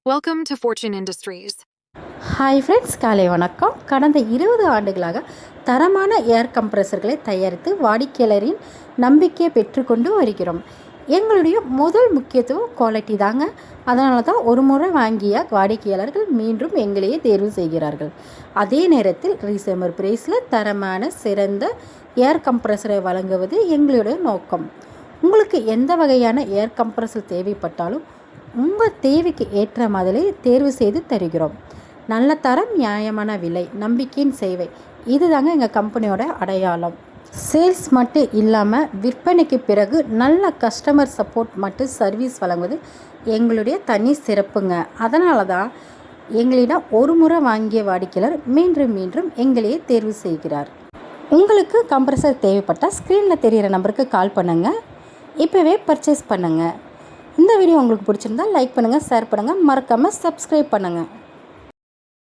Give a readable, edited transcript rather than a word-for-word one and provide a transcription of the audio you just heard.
Welcome to Fortune Industries. Hi friends, காலை வணக்கம். கடந்த 20 ஆண்டுகளாக தரமான ஏர் கம்ப்ரஸர்களை தயாரித்து வாடிக்கையாளரின் நம்பிக்கையை பெற்றுக்கொண்டு வருகிறோம். எங்களுடைய முதல் முக்கியத்துவம் குவாலிட்டி தாங்க. அதனால தான் ஒரு முறை வாங்கிய வாடிக்கையாளர்கள் மீண்டும் எங்களையே தேர்வு செய்கிறார்கள். அதே நேரத்தில் ரீசேமர் பிரைஸில் தரமான சிறந்த ஏர் கம்ப்ரஸரை வழங்குவது எங்களுடைய நோக்கம். உங்களுக்கு எந்த வகையான ஏர் கம்ப்ரஸர் தேவைப்பட்டாலும் உங்கள் தேவைக்கு ஏற்ற மாதிரி தேர்வு செய்து தருகிறோம். நல்ல தரம், நியாயமான விலை, நம்பிக்கையின் சேவை, இதுதாங்க எங்கள் கம்பெனியோட அடையாளம். சேல்ஸ் மட்டும் இல்லாமல் விற்பனைக்கு பிறகு நல்ல கஸ்டமர் சப்போர்ட் மற்றும் சர்வீஸ் வழங்குவது எங்களுடைய தனி சிறப்புங்க. அதனால தான் எங்களிடம் ஒரு முறை வாங்கிய வாடிக்கையாளர் மீண்டும் மீண்டும் எங்களையே தேர்வு செய்கிறார். உங்களுக்கு கம்ப்ரஸர் தேவைப்பட்டால் ஸ்க்ரீனில் தெரிகிற நம்பருக்கு கால் பண்ணுங்கள். இப்போவே பர்ச்சேஸ் பண்ணுங்கள். இந்த வீடியோ உங்களுக்கு பிடிச்சிருந்தால் லைக் பண்ணுங்கள், ஷேர் பண்ணுங்கள், மறக்காமல் சப்ஸ்கிரைப் பண்ணுங்கள்.